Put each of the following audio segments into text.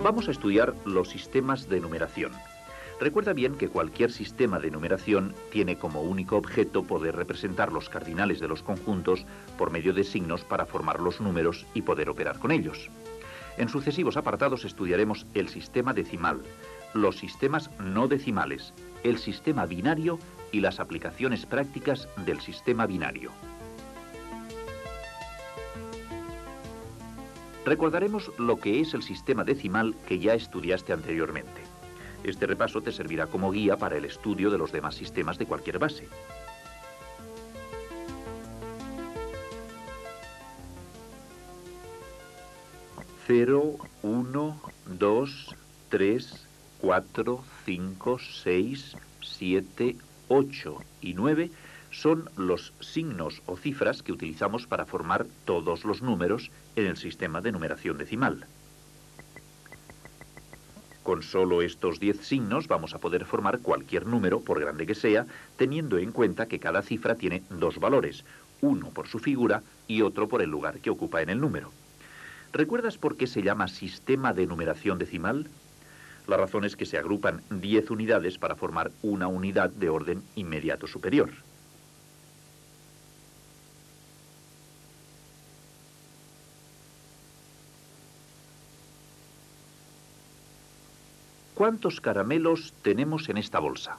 Vamos a estudiar los sistemas de numeración. Recuerda bien que cualquier sistema de numeración tiene como único objeto poder representar los cardinales de los conjuntos por medio de signos para formar los números y poder operar con ellos. En sucesivos apartados estudiaremos el sistema decimal, los sistemas no decimales, el sistema binario y las aplicaciones prácticas del sistema binario. Recordaremos lo que es el sistema decimal que ya estudiaste anteriormente. Este repaso te servirá como guía para el estudio de los demás sistemas de cualquier base. Cero, 1, 2, 3, 4, 5, 6, 7, 8 y 9 son los signos o cifras que utilizamos para formar todos los números en el sistema de numeración decimal. Con solo estos 10 signos vamos a poder formar cualquier número, por grande que sea, teniendo en cuenta que cada cifra tiene dos valores, uno por su figura y otro por el lugar que ocupa en el número. ¿Recuerdas por qué se llama sistema de numeración decimal? La razón es que se agrupan 10 unidades para formar una unidad de orden inmediato superior. ¿Cuántos caramelos tenemos en esta bolsa?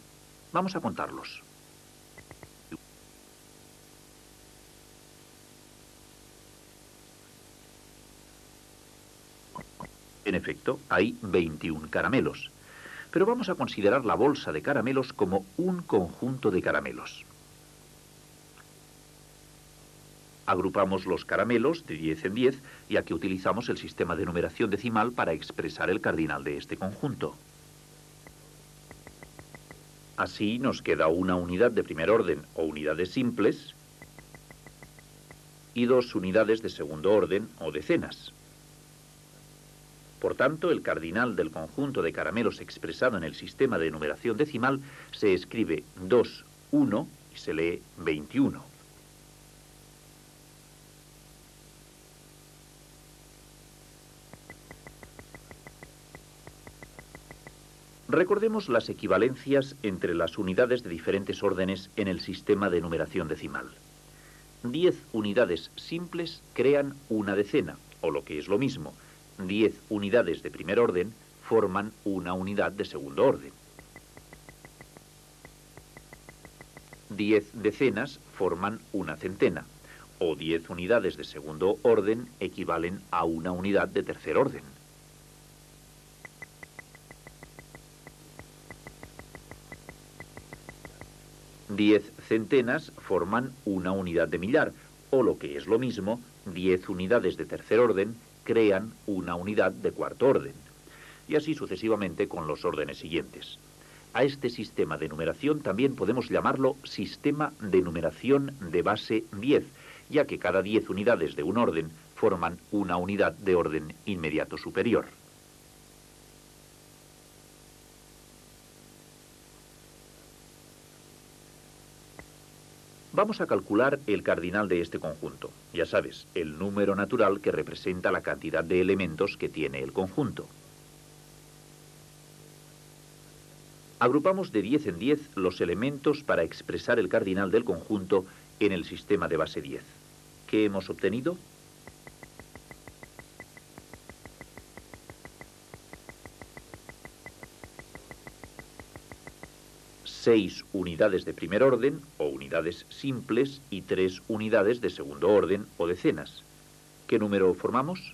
Vamos a contarlos. En efecto, hay 21 caramelos. Pero vamos a considerar la bolsa de caramelos como un conjunto de caramelos. Agrupamos los caramelos de 10 en 10, ya que utilizamos el sistema de numeración decimal para expresar el cardinal de este conjunto. Así nos queda una unidad de primer orden o unidades simples y dos unidades de segundo orden o decenas. Por tanto, el cardinal del conjunto de caramelos expresado en el sistema de numeración decimal se escribe 2, 1 y se lee 21. Recordemos las equivalencias entre las unidades de diferentes órdenes en el sistema de numeración decimal. 10 unidades simples crean una decena, o lo que es lo mismo, 10 unidades de primer orden forman una unidad de segundo orden. 10 decenas forman una centena, o 10 unidades de segundo orden equivalen a una unidad de tercer orden. 10 centenas forman una unidad de millar, o lo que es lo mismo, 10 unidades de tercer orden crean una unidad de cuarto orden. Y así sucesivamente con los órdenes siguientes. A este sistema de numeración también podemos llamarlo sistema de numeración de base 10, ya que cada 10 unidades de un orden forman una unidad de orden inmediato superior. Vamos a calcular el cardinal de este conjunto. Ya sabes, el número natural que representa la cantidad de elementos que tiene el conjunto. Agrupamos de 10 en 10 los elementos para expresar el cardinal del conjunto en el sistema de base 10. ¿Qué hemos obtenido? Seis unidades de primer orden, o unidades simples, y 3 unidades de segundo orden, o decenas. ¿Qué número formamos?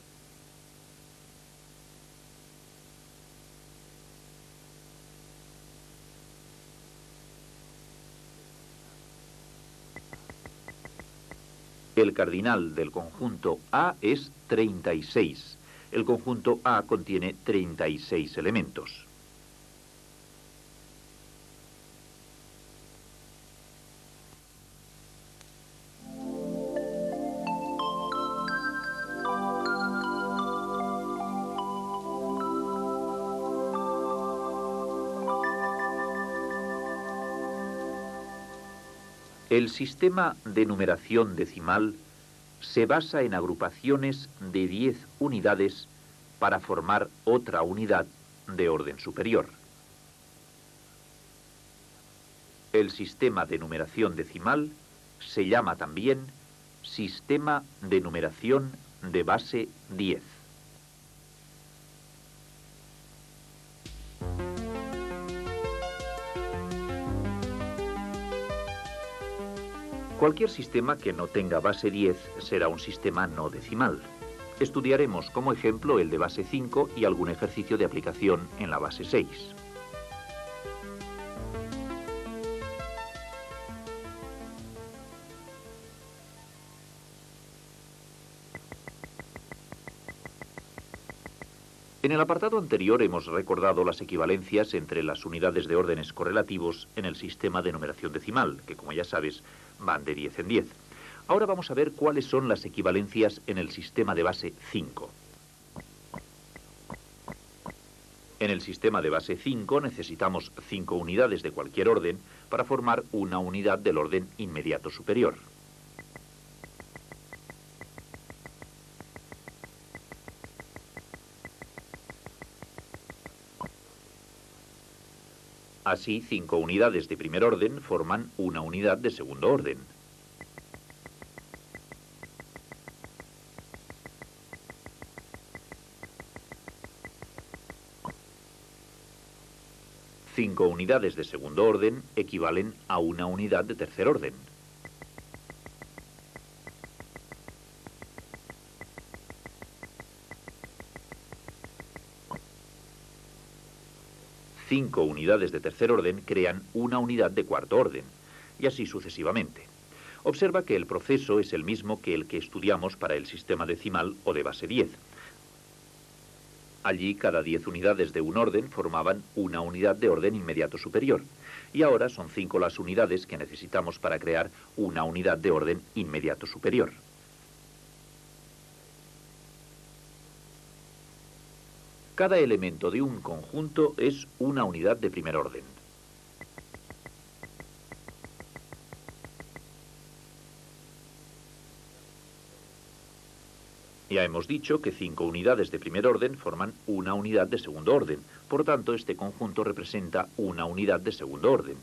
El cardinal del conjunto A es 36. El conjunto A contiene 36 elementos. El sistema de numeración decimal se basa en agrupaciones de 10 unidades para formar otra unidad de orden superior. El sistema de numeración decimal se llama también sistema de numeración de base 10. Cualquier sistema que no tenga base 10 será un sistema no decimal. Estudiaremos como ejemplo el de base 5 y algún ejercicio de aplicación en la base 6. En el apartado anterior hemos recordado las equivalencias entre las unidades de órdenes correlativos en el sistema de numeración decimal, que como ya sabes van de 10 en 10. Ahora vamos a ver cuáles son las equivalencias en el sistema de base 5. En el sistema de base 5 necesitamos 5 unidades de cualquier orden para formar una unidad del orden inmediato superior. Así, 5 unidades de primer orden forman una unidad de segundo orden. Cinco unidades de segundo orden equivalen a una unidad de tercer orden. Cinco unidades de tercer orden crean una unidad de cuarto orden, y así sucesivamente. Observa que el proceso es el mismo que el que estudiamos para el sistema decimal o de base 10. Allí cada 10 unidades de un orden formaban una unidad de orden inmediato superior, y ahora son 5 las unidades que necesitamos para crear una unidad de orden inmediato superior. Cada elemento de un conjunto es una unidad de primer orden. Ya hemos dicho que 5 unidades de primer orden forman una unidad de segundo orden. Por tanto, este conjunto representa una unidad de segundo orden.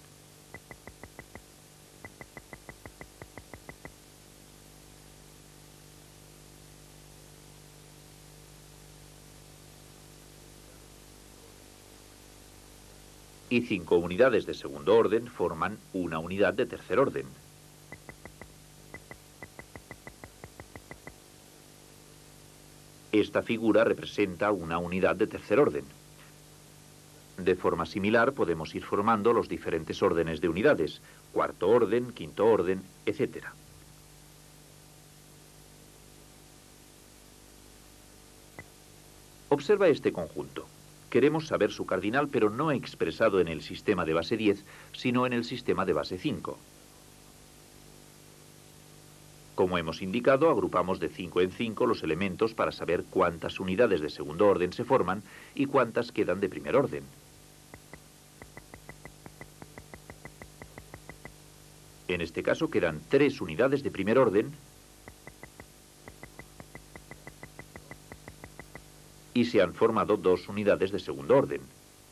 Y 5 unidades de segundo orden forman una unidad de tercer orden. Esta figura representa una unidad de tercer orden. De forma similar podemos ir formando los diferentes órdenes de unidades, cuarto orden, quinto orden, etc. Observa este conjunto. Queremos saber su cardinal, pero no expresado en el sistema de base 10, sino en el sistema de base 5. Como hemos indicado, agrupamos de 5 en 5 los elementos para saber cuántas unidades de segundo orden se forman y cuántas quedan de primer orden. En este caso quedan 3 unidades de primer orden y se han formado 2 unidades de segundo orden.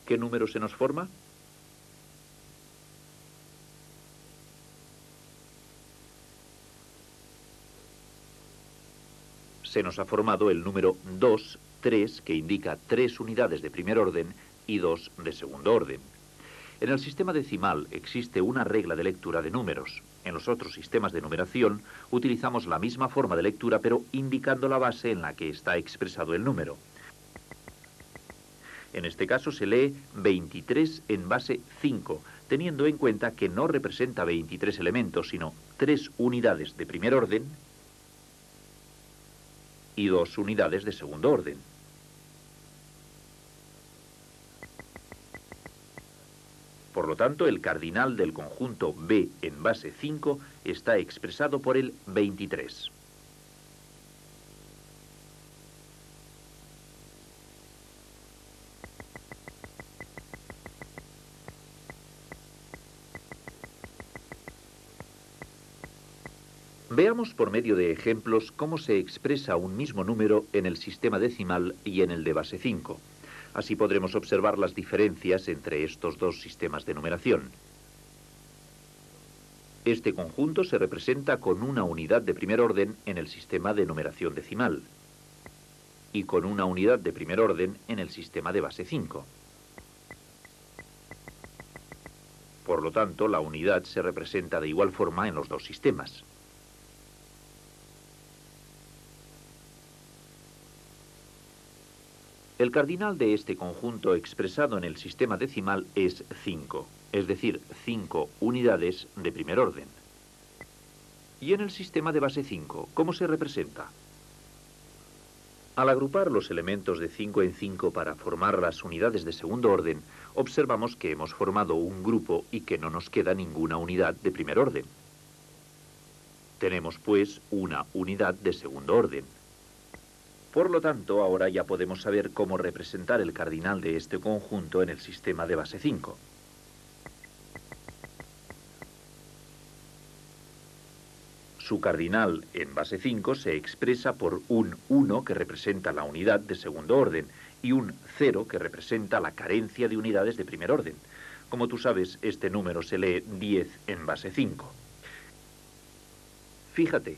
¿Qué número se nos forma? Se nos ha formado el número 2, 3, que indica 3 unidades de primer orden y 2 de segundo orden. En el sistema decimal existe una regla de lectura de números. En los otros sistemas de numeración utilizamos la misma forma de lectura, pero indicando la base en la que está expresado el número. En este caso se lee 23 en base 5, teniendo en cuenta que no representa 23 elementos, sino 3 unidades de primer orden y 2 unidades de segundo orden. Por lo tanto, el cardinal del conjunto B en base 5 está expresado por el 23. Veamos por medio de ejemplos cómo se expresa un mismo número en el sistema decimal y en el de base 5. Así podremos observar las diferencias entre estos dos sistemas de numeración. Este conjunto se representa con una unidad de primer orden en el sistema de numeración decimal y con una unidad de primer orden en el sistema de base 5. Por lo tanto, la unidad se representa de igual forma en los dos sistemas. El cardinal de este conjunto expresado en el sistema decimal es 5, es decir, 5 unidades de primer orden. Y en el sistema de base 5, ¿cómo se representa? Al agrupar los elementos de 5 en 5 para formar las unidades de segundo orden, observamos que hemos formado un grupo y que no nos queda ninguna unidad de primer orden. Tenemos, pues, una unidad de segundo orden. Por lo tanto, ahora ya podemos saber cómo representar el cardinal de este conjunto en el sistema de base 5. Su cardinal en base 5 se expresa por un 1 que representa la unidad de segundo orden y un 0 que representa la carencia de unidades de primer orden. Como tú sabes, este número se lee 10 en base 5. Fíjate,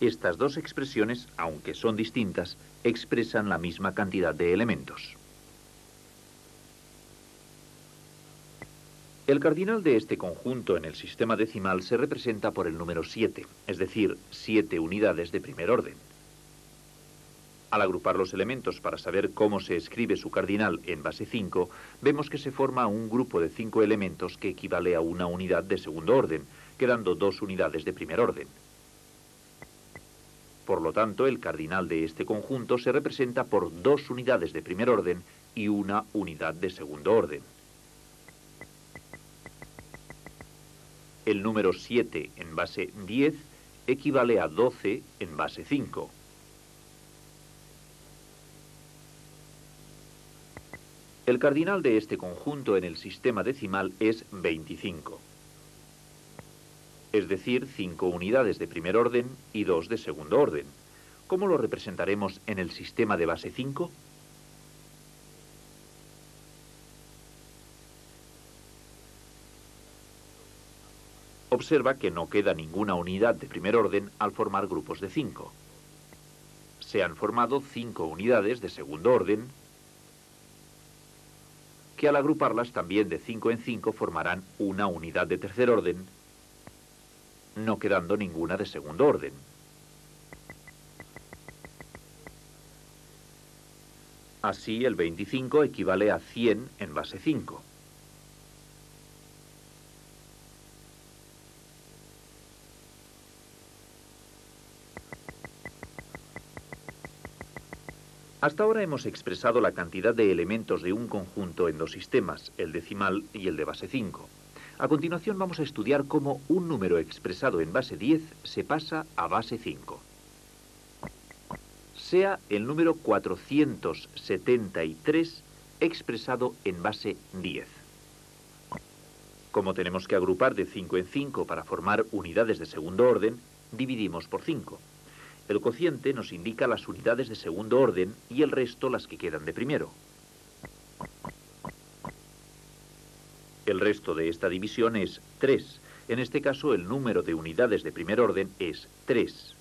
estas dos expresiones, aunque son distintas, expresan la misma cantidad de elementos. El cardinal de este conjunto en el sistema decimal se representa por el número 7, es decir, 7 unidades de primer orden. Al agrupar los elementos para saber cómo se escribe su cardinal en base 5, vemos que se forma un grupo de 5 elementos que equivale a una unidad de segundo orden, quedando 2 unidades de primer orden. Por lo tanto, el cardinal de este conjunto se representa por 2 unidades de primer orden y una unidad de segundo orden. El número 7 en base 10 equivale a 12 en base 5. El cardinal de este conjunto en el sistema decimal es 25. Es decir, 5 unidades de primer orden y 2 de segundo orden. ¿Cómo lo representaremos en el sistema de base 5? Observa que no queda ninguna unidad de primer orden al formar grupos de 5. Se han formado 5 unidades de segundo orden, que al agruparlas también de 5 en 5 formarán una unidad de tercer orden, no quedando ninguna de segundo orden. Así, el 25 equivale a 100 en base 5. Hasta ahora hemos expresado la cantidad de elementos de un conjunto en dos sistemas, el decimal y el de base 5. A continuación vamos a estudiar cómo un número expresado en base 10 se pasa a base 5. Sea el número 473 expresado en base 10. Como tenemos que agrupar de 5 en 5 para formar unidades de segundo orden, dividimos por 5. El cociente nos indica las unidades de segundo orden y el resto las que quedan de primero. El resto de esta división es 3. En este caso, el número de unidades de primer orden es 3.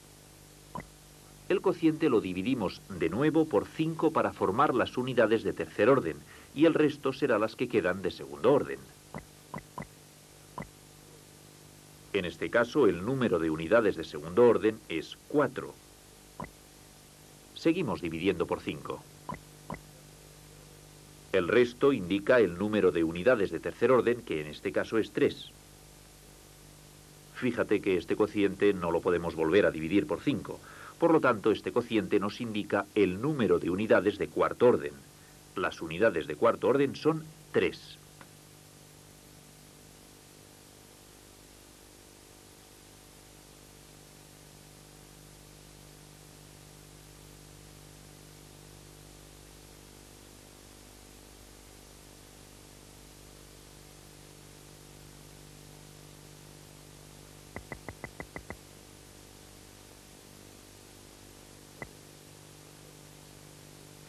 El cociente lo dividimos de nuevo por 5 para formar las unidades de tercer orden, y el resto será las que quedan de segundo orden. En este caso, el número de unidades de segundo orden es 4. Seguimos dividiendo por 5. El resto indica el número de unidades de tercer orden, que en este caso es 3. Fíjate que este cociente no lo podemos volver a dividir por 5. Por lo tanto, este cociente nos indica el número de unidades de cuarto orden. Las unidades de cuarto orden son 3.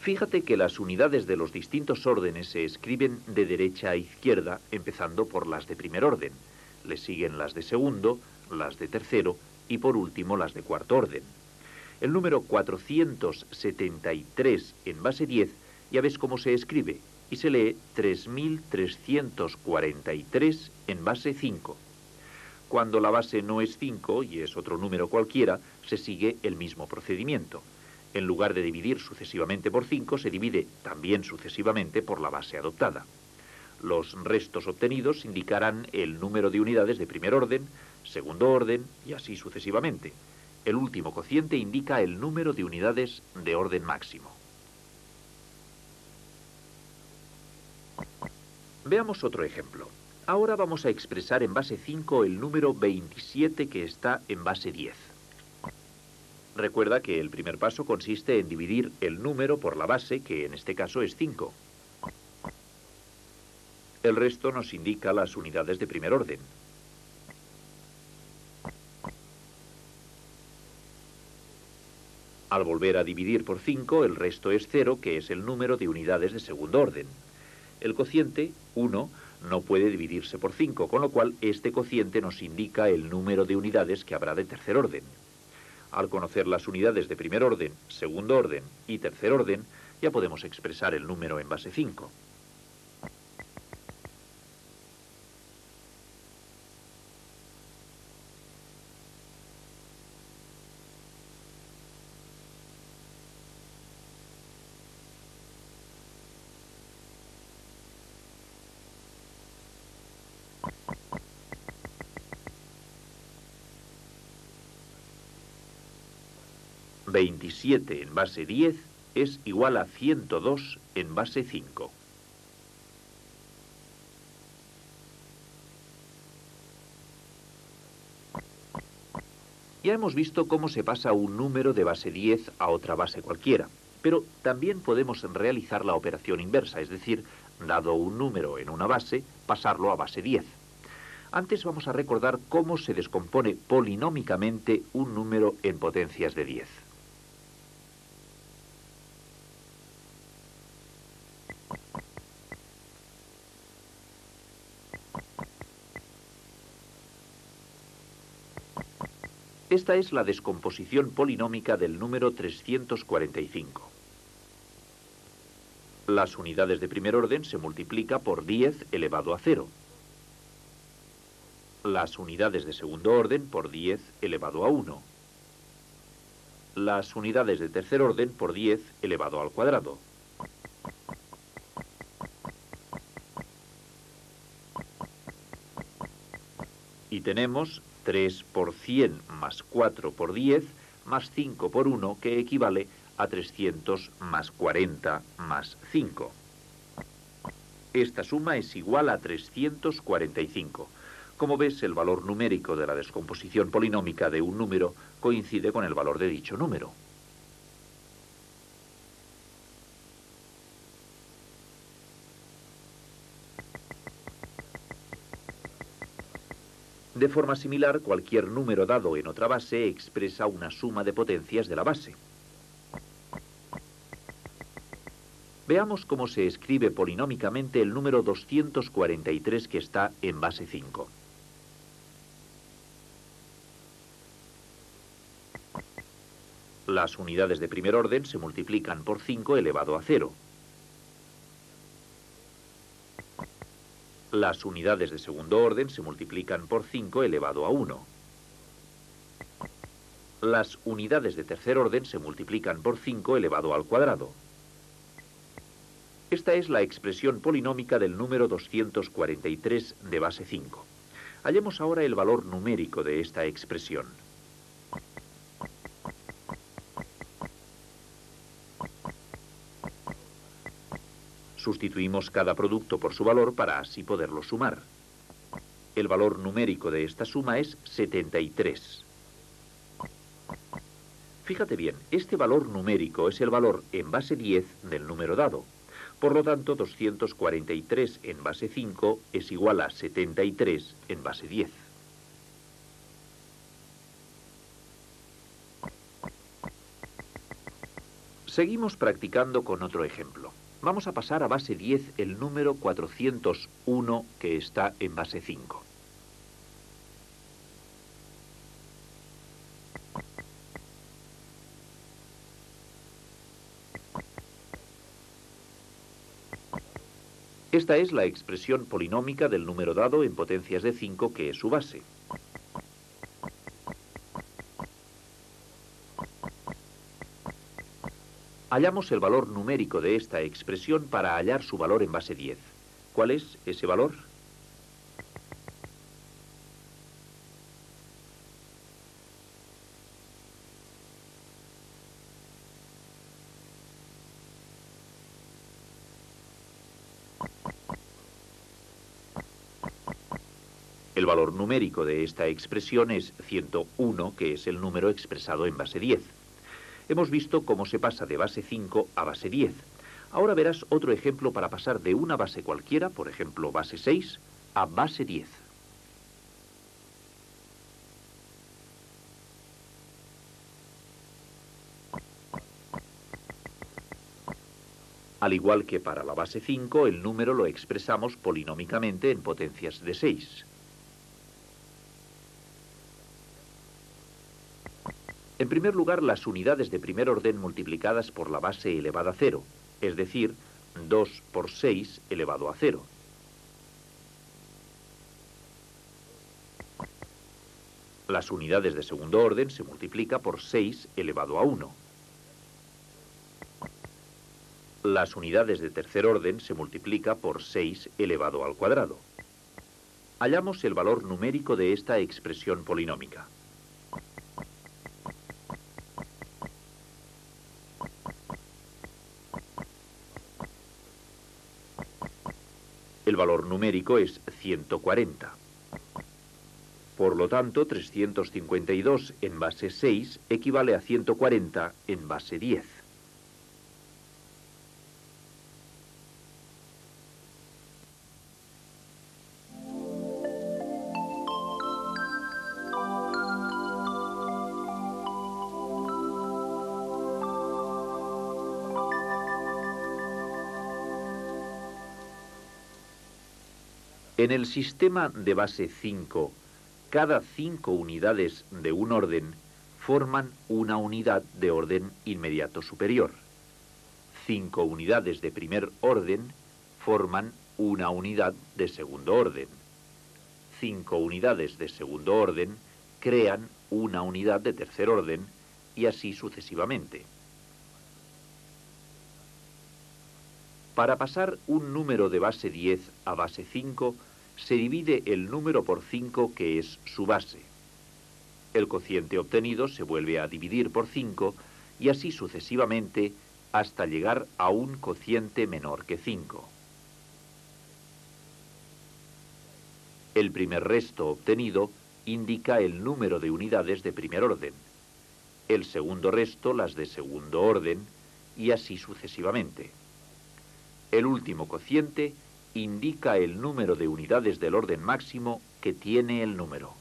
Fíjate que las unidades de los distintos órdenes se escriben de derecha a izquierda, empezando por las de primer orden. Le siguen las de segundo, las de tercero y por último las de cuarto orden. El número 473 en base 10 ya ves cómo se escribe y se lee 3343 en base 5. Cuando la base no es 5 y es otro número cualquiera, se sigue el mismo procedimiento. En lugar de dividir sucesivamente por 5, se divide también sucesivamente por la base adoptada. Los restos obtenidos indicarán el número de unidades de primer orden, segundo orden y así sucesivamente. El último cociente indica el número de unidades de orden máximo. Veamos otro ejemplo. Ahora vamos a expresar en base 5 el número 27 que está en base 10. Recuerda que el primer paso consiste en dividir el número por la base, que en este caso es 5. El resto nos indica las unidades de primer orden. Al volver a dividir por 5, el resto es 0, que es el número de unidades de segundo orden. El cociente, 1, no puede dividirse por 5, con lo cual este cociente nos indica el número de unidades que habrá de tercer orden. Al conocer las unidades de primer orden, segundo orden y tercer orden, ya podemos expresar el número en base 5. «27 en base 10 es igual a 102 en base 5. Ya hemos visto cómo se pasa un número de base 10 a otra base cualquiera, pero también podemos realizar la operación inversa, es decir, dado un número en una base, pasarlo a base 10. Antes vamos a recordar cómo se descompone polinómicamente un número en potencias de 10. Esta es la descomposición polinómica del número 345. Las unidades de primer orden se multiplica por 10 elevado a 0. Las unidades de segundo orden por 10 elevado a 1. Las unidades de tercer orden por 10 elevado al cuadrado. Y tenemos 3 por 100 más 4 por 10 más 5 por 1, que equivale a 300 más 40 más 5. Esta suma es igual a 345. Como ves, el valor numérico de la descomposición polinómica de un número coincide con el valor de dicho número. De forma similar, cualquier número dado en otra base expresa una suma de potencias de la base. Veamos cómo se escribe polinómicamente el número 243 que está en base 5. Las unidades de primer orden se multiplican por 5 elevado a 0. Las unidades de segundo orden se multiplican por 5 elevado a 1. Las unidades de tercer orden se multiplican por 5 elevado al cuadrado. Esta es la expresión polinómica del número 243 de base 5. Hallemos ahora el valor numérico de esta expresión. Sustituimos cada producto por su valor para así poderlo sumar. El valor numérico de esta suma es 73. Fíjate bien, este valor numérico es el valor en base 10 del número dado. Por lo tanto, 243 en base 5 es igual a 73 en base 10. Seguimos practicando con otro ejemplo. Vamos a pasar a base 10 el número 401 que está en base 5. Esta es la expresión polinómica del número dado en potencias de 5 que es su base. Hallamos el valor numérico de esta expresión para hallar su valor en base 10. ¿Cuál es ese valor? El valor numérico de esta expresión es 101, que es el número expresado en base 10. Hemos visto cómo se pasa de base 5 a base 10. Ahora verás otro ejemplo para pasar de una base cualquiera, por ejemplo base 6, a base 10. Al igual que para la base 5, el número lo expresamos polinómicamente en potencias de 6. En primer lugar, las unidades de primer orden multiplicadas por la base elevada a 0, es decir, 2 por 6 elevado a 0. Las unidades de segundo orden se multiplica por 6 elevado a 1. Las unidades de tercer orden se multiplica por 6 elevado al cuadrado. Hallamos el valor numérico de esta expresión polinómica. El valor numérico es 140. Por lo tanto, 352 en base 6 equivale a 140 en base 10. En el sistema de base 5, cada 5 unidades de un orden forman una unidad de orden inmediato superior. 5 unidades de primer orden forman una unidad de segundo orden. 5 unidades de segundo orden crean una unidad de tercer orden y así sucesivamente. Para pasar un número de base 10 a base 5, se divide el número por 5 que es su base. El cociente obtenido se vuelve a dividir por 5 y así sucesivamente hasta llegar a un cociente menor que 5. El primer resto obtenido indica el número de unidades de primer orden. El segundo resto las de segundo orden y así sucesivamente. El último cociente indica el número de unidades del orden máximo que tiene el número.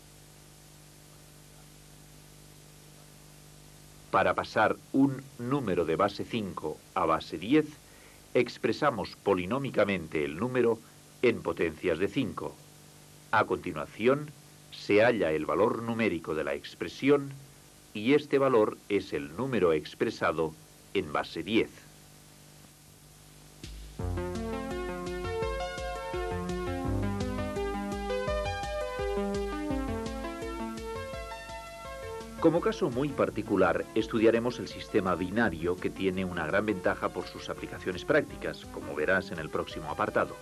Para pasar un número de base 5 a base 10, expresamos polinómicamente el número en potencias de 5. A continuación, se halla el valor numérico de la expresión y este valor es el número expresado en base 10. Como caso muy particular, estudiaremos el sistema binario, que tiene una gran ventaja por sus aplicaciones prácticas, como verás en el próximo apartado.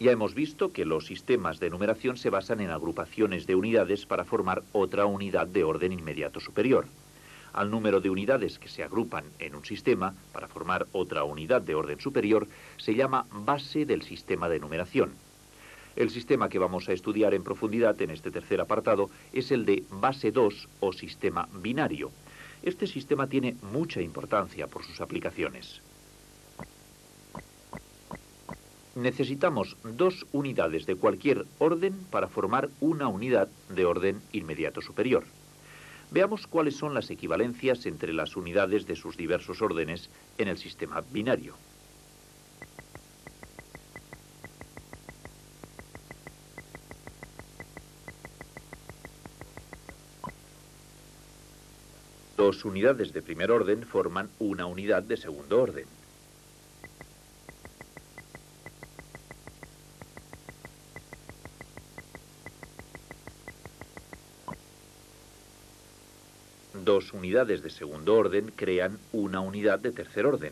Ya hemos visto que los sistemas de numeración se basan en agrupaciones de unidades para formar otra unidad de orden inmediato superior. Al número de unidades que se agrupan en un sistema para formar otra unidad de orden superior se llama base del sistema de numeración. El sistema que vamos a estudiar en profundidad en este tercer apartado es el de base 2 o sistema binario. Este sistema tiene mucha importancia por sus aplicaciones. Necesitamos dos unidades de cualquier orden para formar una unidad de orden inmediato superior. Veamos cuáles son las equivalencias entre las unidades de sus diversos órdenes en el sistema binario. Dos unidades de primer orden forman una unidad de segundo orden. Dos unidades de segundo orden crean una unidad de tercer orden.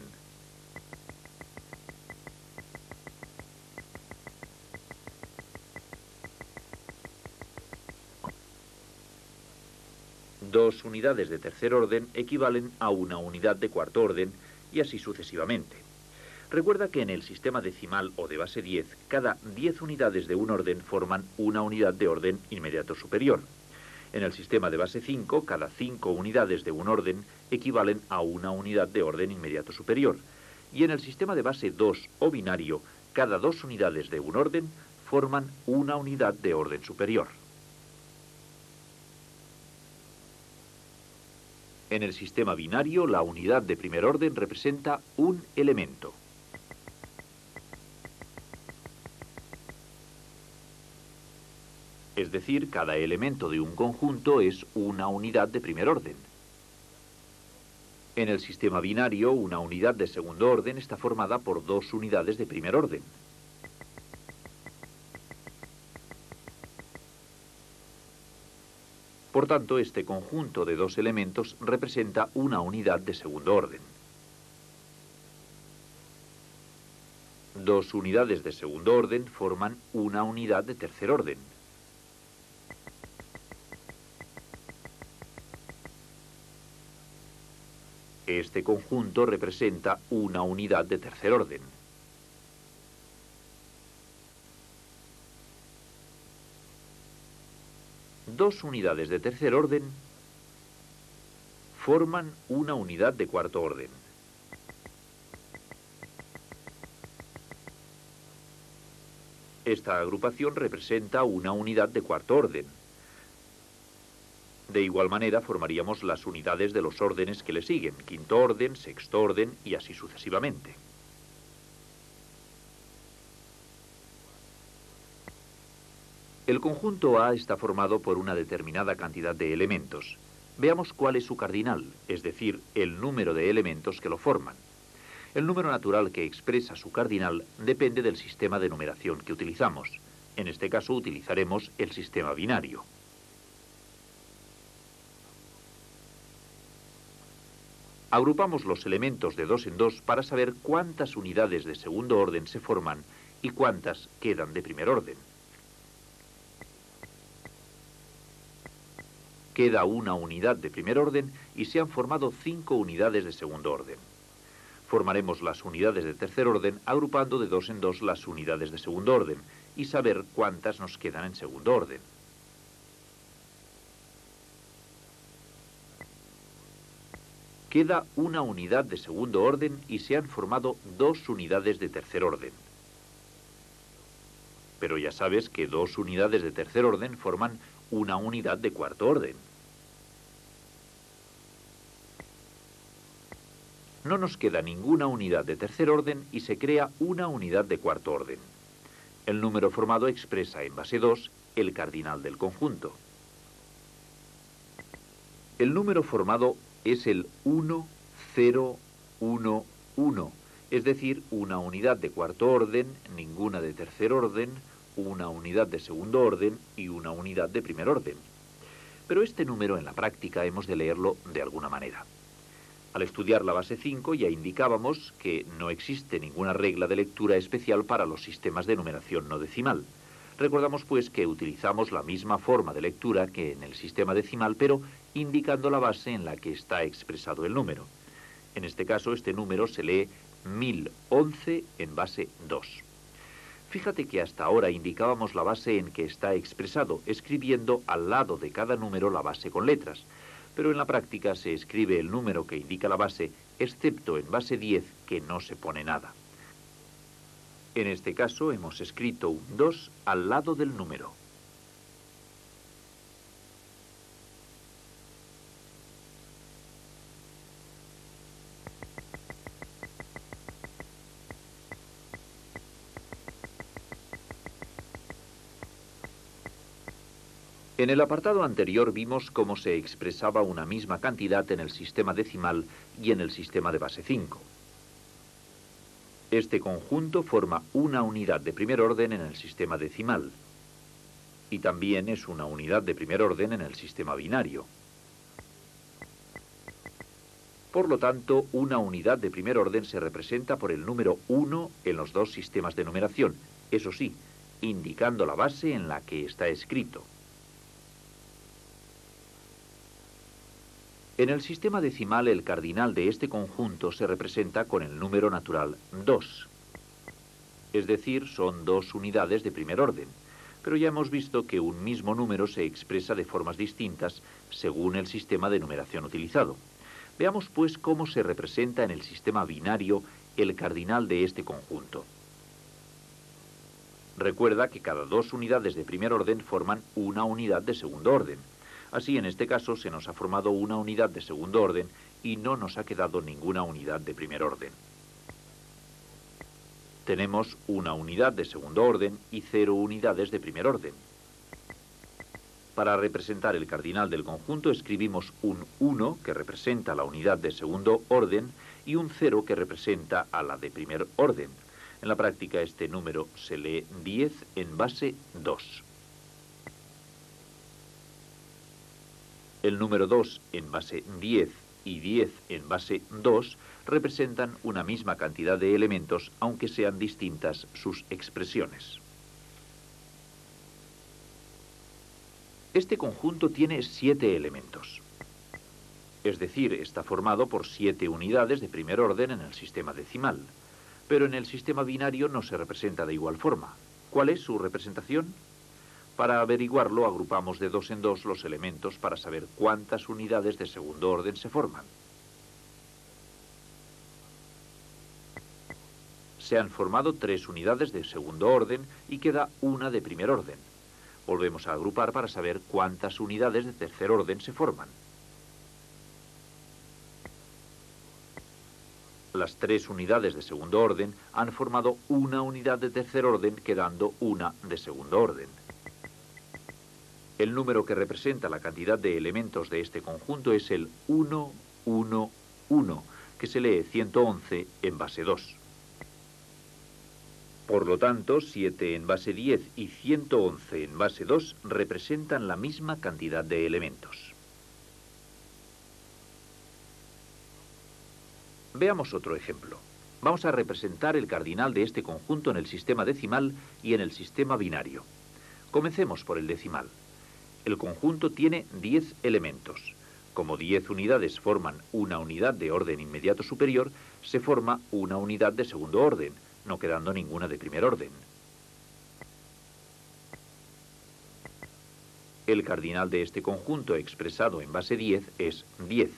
Dos unidades de tercer orden equivalen a una unidad de cuarto orden y así sucesivamente. Recuerda que en el sistema decimal o de base 10, cada 10 unidades de un orden forman una unidad de orden inmediato superior. En el sistema de base 5, cada 5 unidades de un orden equivalen a una unidad de orden inmediato superior. Y en el sistema de base 2 o binario, cada 2 unidades de un orden forman una unidad de orden superior. En el sistema binario, la unidad de primer orden representa un elemento. Es decir, cada elemento de un conjunto es una unidad de primer orden. En el sistema binario, una unidad de segundo orden está formada por dos unidades de primer orden. Por tanto, este conjunto de dos elementos representa una unidad de segundo orden. Dos unidades de segundo orden forman una unidad de tercer orden. Este conjunto representa una unidad de tercer orden. Dos unidades de tercer orden forman una unidad de cuarto orden. Esta agrupación representa una unidad de cuarto orden. De igual manera formaríamos las unidades de los órdenes que le siguen, quinto orden, sexto orden y así sucesivamente. El conjunto A está formado por una determinada cantidad de elementos. Veamos cuál es su cardinal, es decir, el número de elementos que lo forman. El número natural que expresa su cardinal depende del sistema de numeración que utilizamos. En este caso utilizaremos el sistema binario. Agrupamos los elementos de dos en dos para saber cuántas unidades de segundo orden se forman y cuántas quedan de primer orden. Queda una unidad de primer orden y se han formado 5 unidades de segundo orden. Formaremos las unidades de tercer orden agrupando de dos en dos las unidades de segundo orden y saber cuántas nos quedan en segundo orden. Queda una unidad de segundo orden y se han formado 2 unidades de tercer orden. Pero ya sabes que 2 unidades de tercer orden forman una unidad de cuarto orden. No nos queda ninguna unidad de tercer orden y se crea una unidad de cuarto orden. El número formado expresa en base 2 el cardinal del conjunto. El número formado es el 1, 0, 1, 1, es decir, una unidad de cuarto orden, ninguna de tercer orden, una unidad de segundo orden y una unidad de primer orden. Pero este número en la práctica hemos de leerlo de alguna manera. Al estudiar la base 5 ya indicábamos que no existe ninguna regla de lectura especial para los sistemas de numeración no decimal. Recordamos pues que utilizamos la misma forma de lectura que en el sistema decimal, pero indicando la base en la que está expresado el número. En este caso, este número se lee 1011 en base 2. Fíjate que hasta ahora indicábamos la base en que está expresado, escribiendo al lado de cada número la base con letras. Pero en la práctica se escribe el número que indica la base, excepto en base 10, que no se pone nada. En este caso hemos escrito un 2 al lado del número. En el apartado anterior vimos cómo se expresaba una misma cantidad en el sistema decimal y en el sistema de base 5. Este conjunto forma una unidad de primer orden en el sistema decimal y también es una unidad de primer orden en el sistema binario. Por lo tanto, una unidad de primer orden se representa por el número 1 en los dos sistemas de numeración, eso sí, indicando la base en la que está escrito. En el sistema decimal, el cardinal de este conjunto se representa con el número natural 2. Es decir, son dos unidades de primer orden. Pero ya hemos visto que un mismo número se expresa de formas distintas según el sistema de numeración utilizado. Veamos pues cómo se representa en el sistema binario el cardinal de este conjunto. Recuerda que cada dos unidades de primer orden forman una unidad de segundo orden. Así, en este caso, se nos ha formado una unidad de segundo orden y no nos ha quedado ninguna unidad de primer orden. Tenemos una unidad de segundo orden y 0 unidades de primer orden. Para representar el cardinal del conjunto escribimos un 1 que representa la unidad de segundo orden y un 0 que representa a la de primer orden. En la práctica este número se lee 10 en base 2. El número 2 en base 10 y 10 en base 2 representan una misma cantidad de elementos, aunque sean distintas sus expresiones. Este conjunto tiene 7 elementos. Es decir, está formado por 7 unidades de primer orden en el sistema decimal. Pero en el sistema binario no se representa de igual forma. ¿Cuál es su representación? Para averiguarlo, agrupamos de dos en dos los elementos para saber cuántas unidades de segundo orden se forman. Se han formado 3 unidades de segundo orden y queda una de primer orden. Volvemos a agrupar para saber cuántas unidades de tercer orden se forman. Las 3 unidades de segundo orden han formado una unidad de tercer orden, quedando una de segundo orden. El número que representa la cantidad de elementos de este conjunto es el 1, 1, 1, que se lee 111 en base 2. Por lo tanto, 7 en base 10 y 111 en base 2 representan la misma cantidad de elementos. Veamos otro ejemplo. Vamos a representar el cardinal de este conjunto en el sistema decimal y en el sistema binario. Comencemos por el decimal. El conjunto tiene 10 elementos. Como 10 unidades forman una unidad de orden inmediato superior, se forma una unidad de segundo orden, no quedando ninguna de primer orden. El cardinal de este conjunto expresado en base 10 es 10.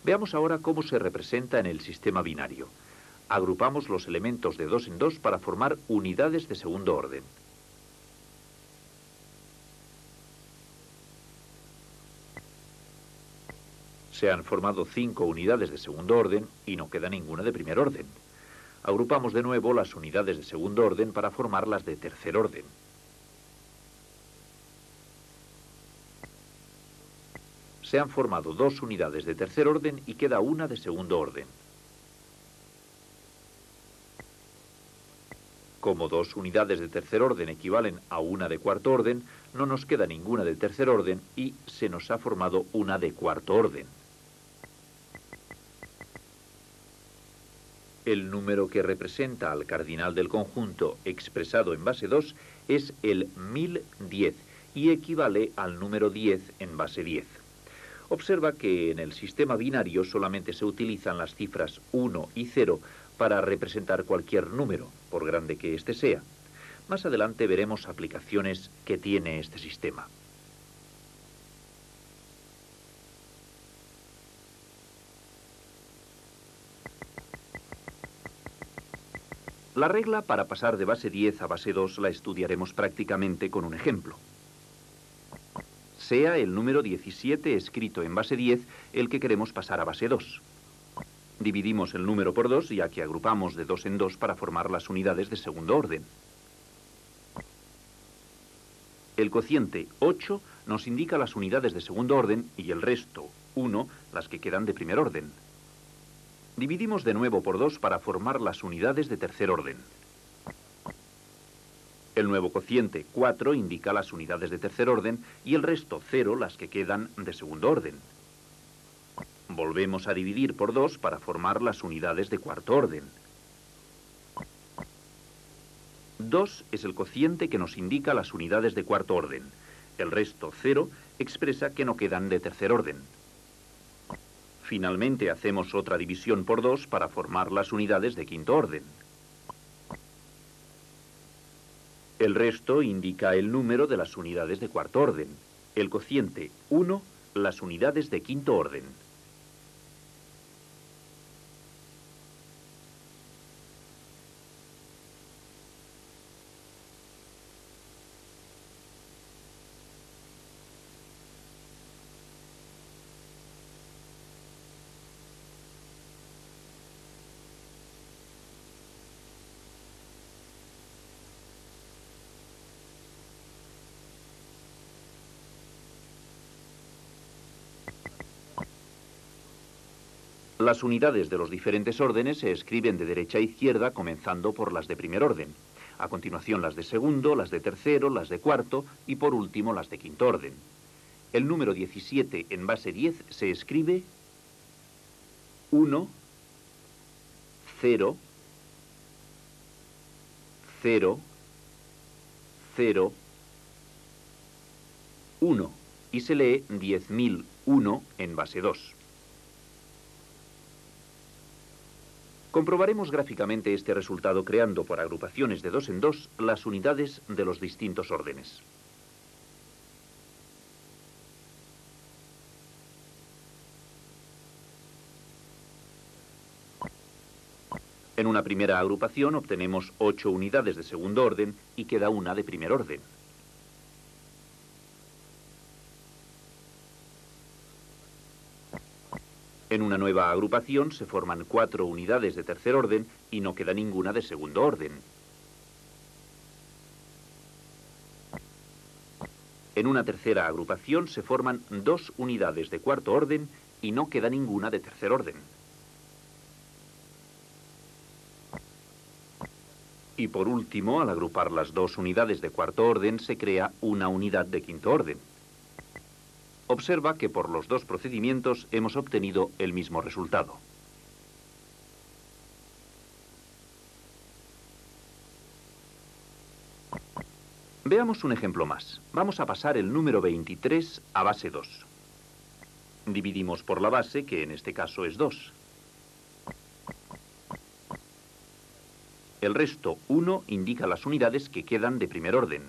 Veamos ahora cómo se representa en el sistema binario. Agrupamos los elementos de dos en dos para formar unidades de segundo orden. Se han formado 5 unidades de segundo orden y no queda ninguna de primer orden. Agrupamos de nuevo las unidades de segundo orden para formar las de tercer orden. Se han formado 2 unidades de tercer orden y queda una de segundo orden. Como 2 unidades de tercer orden equivalen a una de cuarto orden, no nos queda ninguna de tercer orden y se nos ha formado una de cuarto orden. El número que representa al cardinal del conjunto expresado en base 2 es el 1010 y equivale al número 10 en base 10. Observa que en el sistema binario solamente se utilizan las cifras 1 y 0 para representar cualquier número, por grande que éste sea. Más adelante veremos aplicaciones que tiene este sistema. La regla para pasar de base 10 a base 2 la estudiaremos prácticamente con un ejemplo. Sea el número 17 escrito en base 10 el que queremos pasar a base 2. Dividimos el número por 2, ya que agrupamos de 2 en 2 para formar las unidades de segundo orden. El cociente 8 nos indica las unidades de segundo orden y el resto, 1, las que quedan de primer orden. Dividimos de nuevo por 2 para formar las unidades de tercer orden. El nuevo cociente 4 indica las unidades de tercer orden y el resto 0 las que quedan de segundo orden. Volvemos a dividir por 2 para formar las unidades de cuarto orden. 2 es el cociente que nos indica las unidades de cuarto orden. El resto 0 expresa que no quedan de tercer orden. Finalmente hacemos otra división por 2 para formar las unidades de quinto orden. El resto indica el número de las unidades de cuarto orden. El cociente 1, las unidades de quinto orden. Las unidades de los diferentes órdenes se escriben de derecha a izquierda, comenzando por las de primer orden. A continuación las de segundo, las de tercero, las de cuarto y por último las de quinto orden. El número 17 en base 10 se escribe 1, 0, 0, 0, 1 y se lee 10.001 en base 2. Comprobaremos gráficamente este resultado creando por agrupaciones de 2 en 2 las unidades de los distintos órdenes. En una primera agrupación obtenemos 8 unidades de segundo orden y queda una de primer orden. En una nueva agrupación se forman 4 unidades de tercer orden y no queda ninguna de segundo orden. En una tercera agrupación se forman 2 unidades de cuarto orden y no queda ninguna de tercer orden. Y por último, al agrupar las 2 unidades de cuarto orden, se crea una unidad de quinto orden. Observa que por los 2 procedimientos hemos obtenido el mismo resultado. Veamos un ejemplo más. Vamos a pasar el número 23 a base 2. Dividimos por la base, que en este caso es 2. El resto 1 indica las unidades que quedan de primer orden.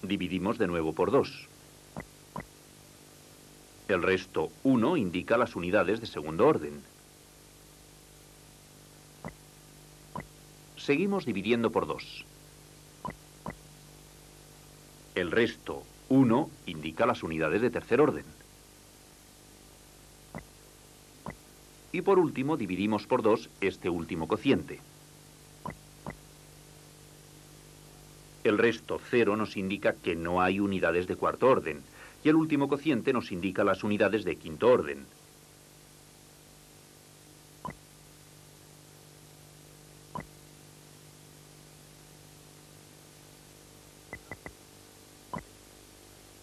Dividimos de nuevo por 2. El resto 1 indica las unidades de segundo orden. Seguimos dividiendo por 2. El resto 1 indica las unidades de tercer orden. Y por último dividimos por 2 este último cociente. El resto 0 nos indica que no hay unidades de cuarto orden, y el último cociente nos indica las unidades de quinto orden.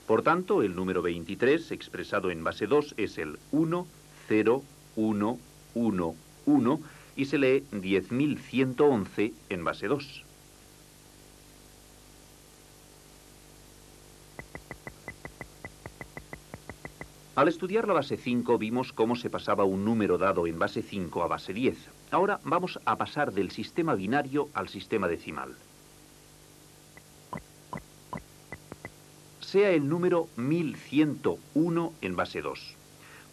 Por tanto, el número 23, expresado en base 2, es el 1, 0, 1, 1, 1, y se lee 10.111 en base 2. Al estudiar la base 5 vimos cómo se pasaba un número dado en base 5 a base 10. Ahora vamos a pasar del sistema binario al sistema decimal. Sea el número 1101 en base 2.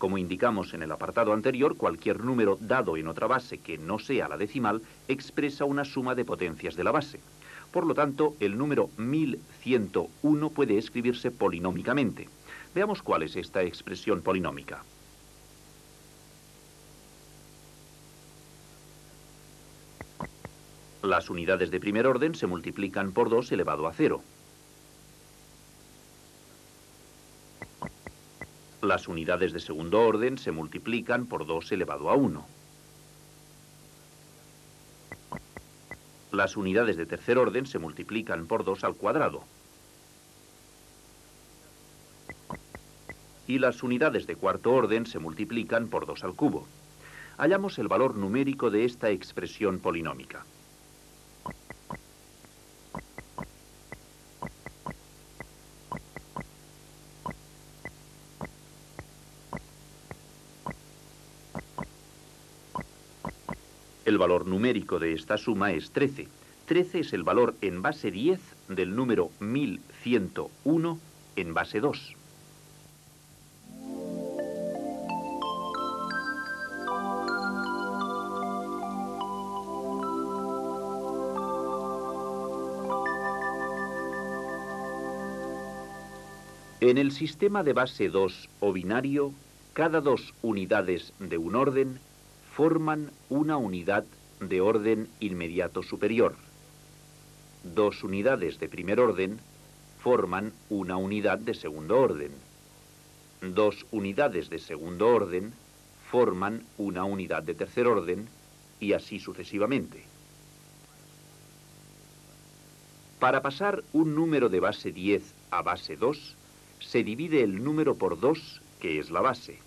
Como indicamos en el apartado anterior, cualquier número dado en otra base que no sea la decimal expresa una suma de potencias de la base. Por lo tanto, el número 1101 puede escribirse polinómicamente. Veamos cuál es esta expresión polinómica. Las unidades de primer orden se multiplican por 2 elevado a 0. Las unidades de segundo orden se multiplican por 2 elevado a 1. Las unidades de tercer orden se multiplican por 2 al cuadrado. Y las unidades de cuarto orden se multiplican por 2 al cubo. Hallamos el valor numérico de esta expresión polinómica. El valor numérico de esta suma es 13. 13 es el valor en base 10 del número 1101 en base 2. En el sistema de base 2 o binario, cada dos unidades de un orden forman una unidad de orden inmediato superior. Dos unidades de primer orden forman una unidad de segundo orden. Dos unidades de segundo orden forman una unidad de tercer orden y así sucesivamente. Para pasar un número de base 10 a base 2, se divide el número por 2, que es la base.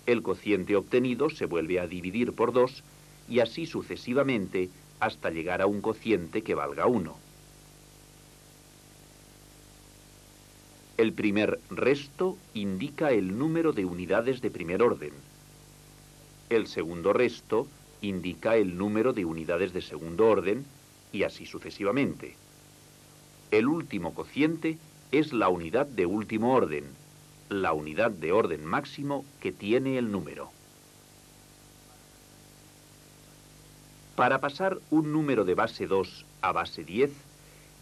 El cociente obtenido se vuelve a dividir por 2 y así sucesivamente hasta llegar a un cociente que valga 1. El primer resto indica el número de unidades de primer orden. El segundo resto indica el número de unidades de segundo orden y así sucesivamente. El último cociente es la unidad de último orden, la unidad de orden máximo que tiene el número. Para pasar un número de base 2 a base 10,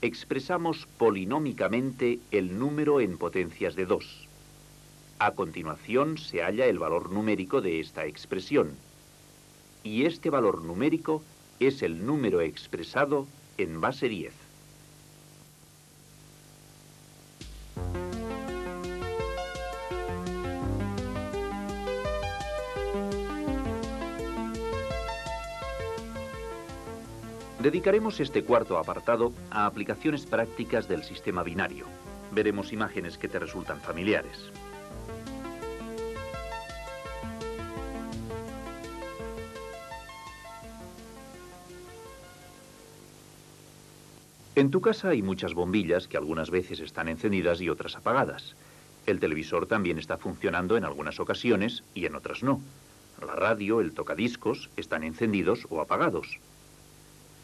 expresamos polinómicamente el número en potencias de 2. A continuación se halla el valor numérico de esta expresión. Y este valor numérico es el número expresado en base 10. Dedicaremos este cuarto apartado a aplicaciones prácticas del sistema binario. Veremos imágenes que te resultan familiares. En tu casa hay muchas bombillas que algunas veces están encendidas y otras apagadas. El televisor también está funcionando en algunas ocasiones y en otras no. La radio, el tocadiscos, están encendidos o apagados.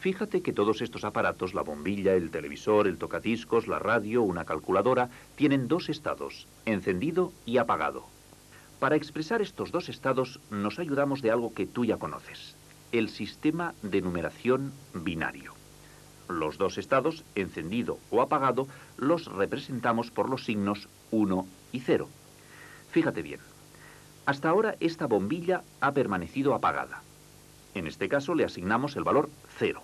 Fíjate que todos estos aparatos, la bombilla, el televisor, el tocadiscos, la radio, una calculadora, tienen dos estados, encendido y apagado. Para expresar estos dos estados nos ayudamos de algo que tú ya conoces, el sistema de numeración binario. Los dos estados, encendido o apagado, los representamos por los signos 1 y 0. Fíjate bien, hasta ahora esta bombilla ha permanecido apagada. En este caso le asignamos el valor 0.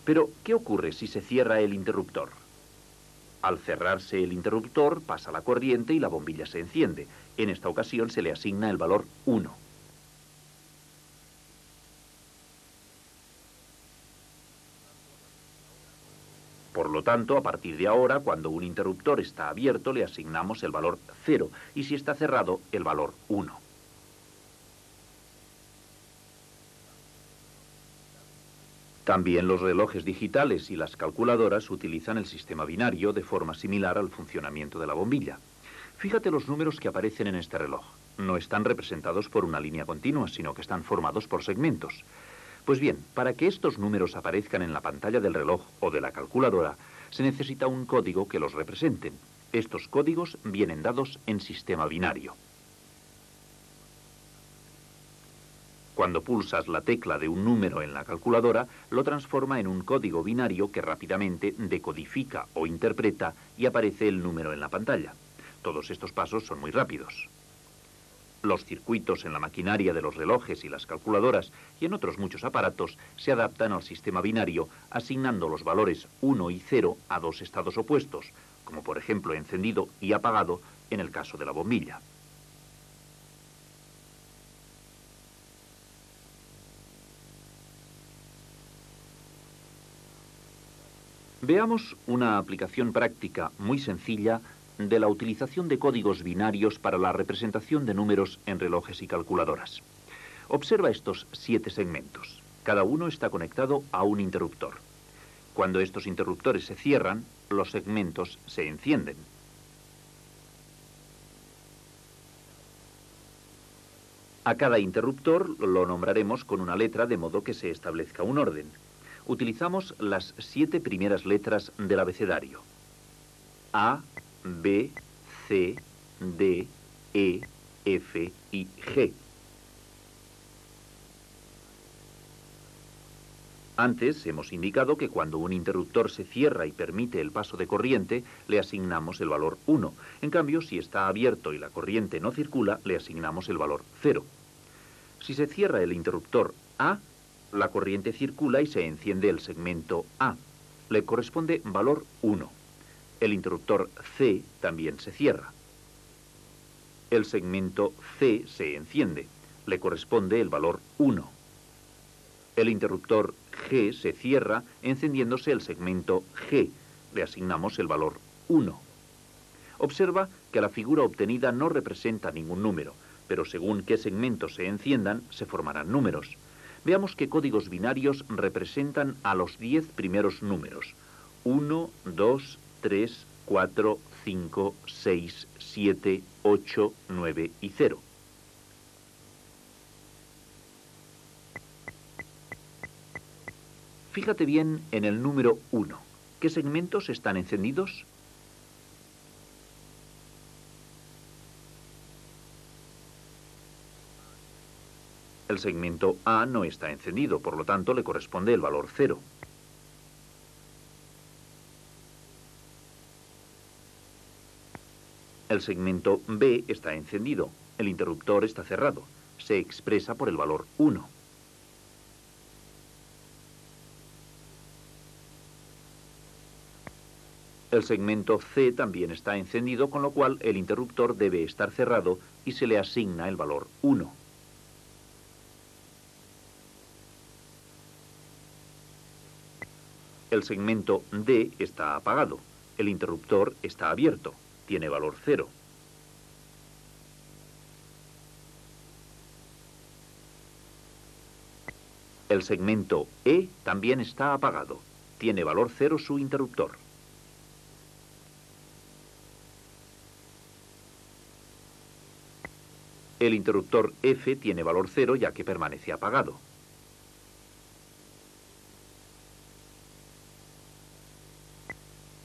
Pero, ¿qué ocurre si se cierra el interruptor? Al cerrarse el interruptor, pasa la corriente y la bombilla se enciende. En esta ocasión se le asigna el valor 1. Por lo tanto, a partir de ahora, cuando un interruptor está abierto, le asignamos el valor 0, y si está cerrado, el valor 1. También los relojes digitales y las calculadoras utilizan el sistema binario de forma similar al funcionamiento de la bombilla. Fíjate los números que aparecen en este reloj. No están representados por una línea continua, sino que están formados por segmentos. Pues bien, para que estos números aparezcan en la pantalla del reloj o de la calculadora, Se necesita un código que los representen. Estos códigos vienen dados en sistema binario. Cuando pulsas la tecla de un número en la calculadora, lo transforma en un código binario que rápidamente decodifica o interpreta y aparece el número en la pantalla. Todos estos pasos son muy rápidos. Los circuitos en la maquinaria de los relojes y las calculadoras y en otros muchos aparatos se adaptan al sistema binario asignando los valores 1 y 0 a dos estados opuestos, como por ejemplo encendido y apagado en el caso de la bombilla. Veamos una aplicación práctica muy sencilla de la utilización de códigos binarios para la representación de números en relojes y calculadoras. Observa estos 7 segmentos. Cada uno está conectado a un interruptor. Cuando estos interruptores se cierran, los segmentos se encienden. A cada interruptor lo nombraremos con una letra de modo que se establezca un orden. Utilizamos las 7 primeras letras del abecedario. A, B, C, D, E, F y G. Antes hemos indicado que cuando un interruptor se cierra y permite el paso de corriente, le asignamos el valor 1. En cambio, si está abierto y la corriente no circula, le asignamos el valor 0. Si se cierra el interruptor A, la corriente circula y se enciende el segmento A. Le corresponde valor 1. El interruptor C también se cierra. El segmento C se enciende. Le corresponde el valor 1. El interruptor G se cierra encendiéndose el segmento G. Le asignamos el valor 1. Observa que la figura obtenida no representa ningún número, pero según qué segmentos se enciendan, se formarán números. Veamos qué códigos binarios representan a los 10 primeros números. 1, 2, 3, 4, 5, 6, 7, 8, 9 y 0. Fíjate bien en el número 1. ¿Qué segmentos están encendidos? El segmento A no está encendido, por lo tanto le corresponde el valor 0. El segmento B está encendido, el interruptor está cerrado, se expresa por el valor 1. El segmento C también está encendido, con lo cual el interruptor debe estar cerrado y se le asigna el valor 1. El segmento D está apagado, el interruptor está abierto, tiene valor 0. El segmento E también está apagado, tiene valor 0 su interruptor. El interruptor F tiene valor 0 ya que permanece apagado.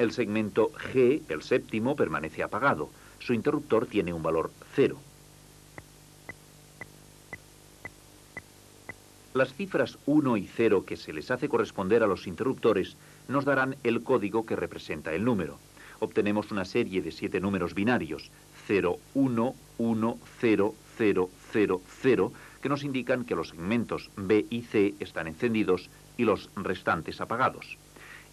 El segmento G, el séptimo, permanece apagado. Su interruptor tiene un valor 0. Las cifras 1 y 0 que se les hace corresponder a los interruptores nos darán el código que representa el número. Obtenemos una serie de 7 números binarios, 0, 1, 1, 0, 0, 0, 0, que nos indican que los segmentos B y C están encendidos y los restantes apagados.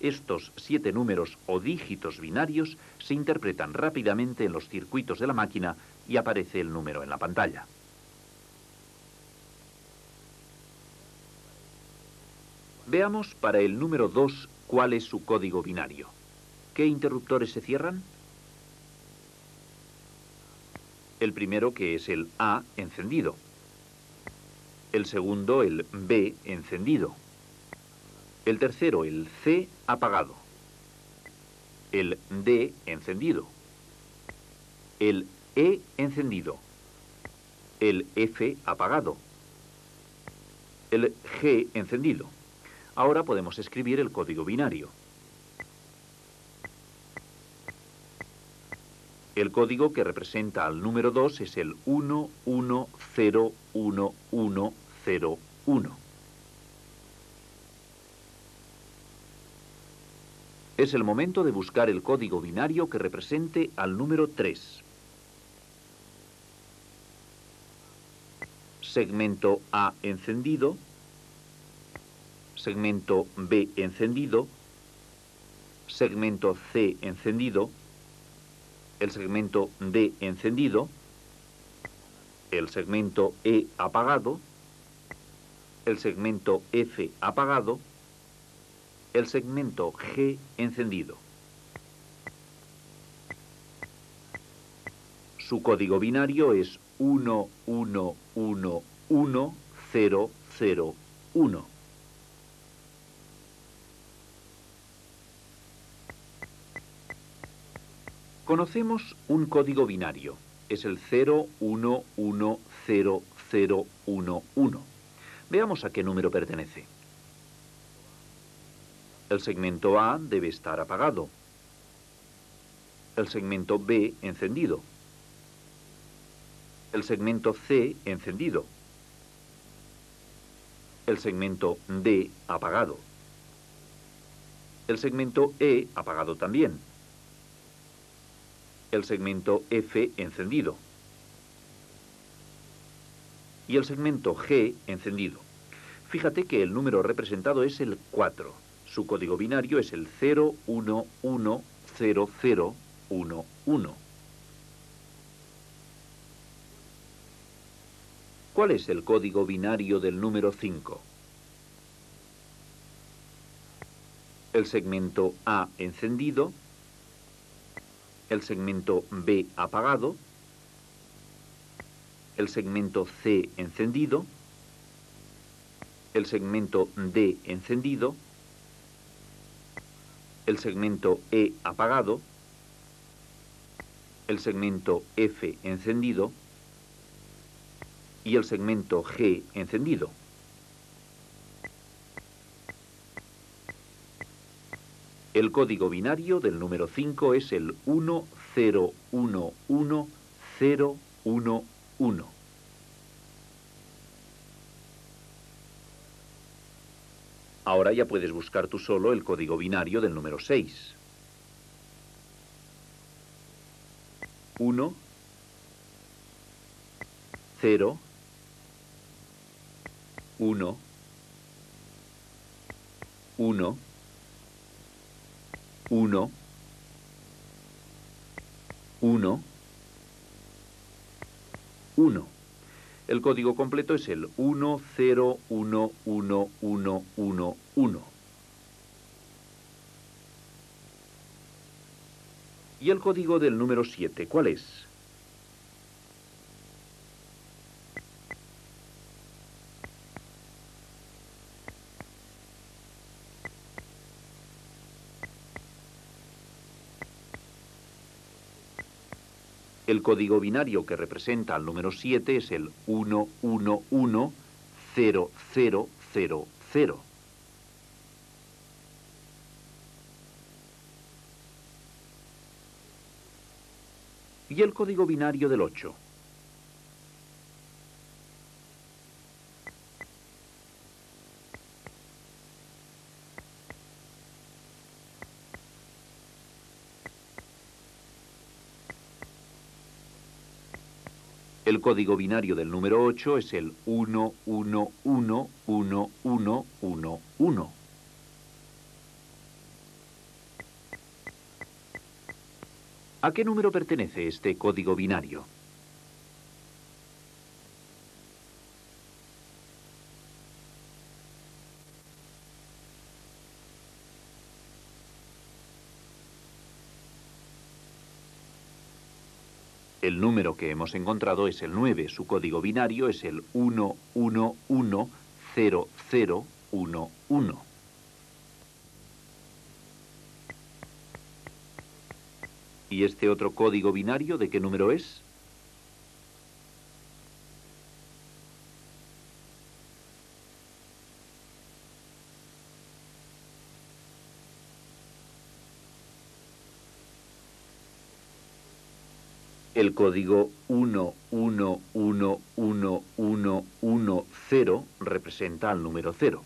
Estos 7 números o dígitos binarios se interpretan rápidamente en los circuitos de la máquina y aparece el número en la pantalla. Veamos para el número 2 cuál es su código binario. ¿Qué interruptores se cierran? El primero, que es el A, encendido. El segundo, el B, encendido. El tercero, el C, apagado. El D, encendido. El E, encendido. El F, apagado. El G, encendido. Ahora podemos escribir el código binario. El código que representa al número 2 es el 11011101. Es el momento de buscar el código binario que represente al número 3. Segmento A encendido, segmento B encendido, segmento C encendido, el segmento D encendido, el segmento E apagado, el segmento F apagado, el segmento G encendido. Su código binario es 111001. Conocemos un código binario. Es el 01100111. Veamos a qué número pertenece. El segmento A debe estar apagado. El segmento B encendido. El segmento C encendido. El segmento D apagado. El segmento E apagado también. El segmento F encendido. Y el segmento G encendido. Fíjate que el número representado es el 4. Su código binario es el 011001. ¿Cuál es el código binario del número 5? El segmento A encendido, el segmento B apagado, el segmento C encendido, el segmento D encendido, el segmento E apagado, el segmento F encendido y el segmento G encendido. El código binario del número 5 es el 10110111. Ahora ya puedes buscar tú solo el código binario del número 6. 1, 0, 1, 1, 1, 1, 1. El código completo es el 101111. ¿Y el código del número 7 cuál es? El código binario que representa al número 7 es el 1110000. ¿Y el código binario del 8? El código binario del número 8 es el 111111. ¿A qué número pertenece este código binario? El número que hemos encontrado es el 9. Su código binario es el 111001. ¿Y este otro código binario de qué número es? El código 111110 representa al número 0.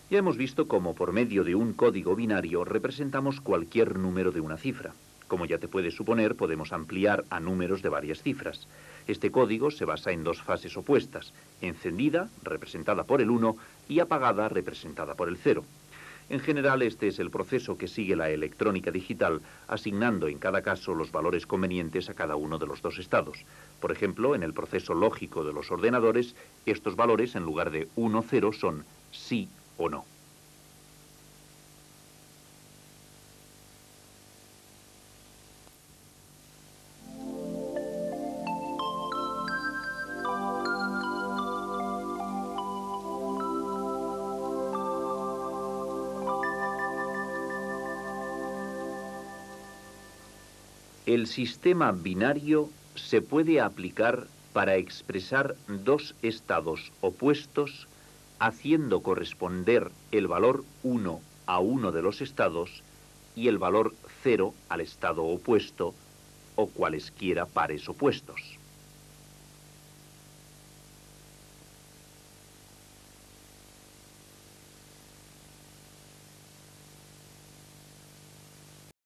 Ya hemos visto cómo por medio de un código binario representamos cualquier número de una cifra. Como ya te puedes suponer, podemos ampliar a números de varias cifras. Este código se basa en dos fases opuestas: encendida, representada por el 1, y apagada, representada por el 0. En general, este es el proceso que sigue la electrónica digital, asignando en cada caso los valores convenientes a cada uno de los dos estados. Por ejemplo, en el proceso lógico de los ordenadores, estos valores, en lugar de 1, 0, son sí o no. El sistema binario se puede aplicar para expresar dos estados opuestos, haciendo corresponder el valor 1 a uno de los estados y el valor 0 al estado opuesto, o cualesquiera pares opuestos.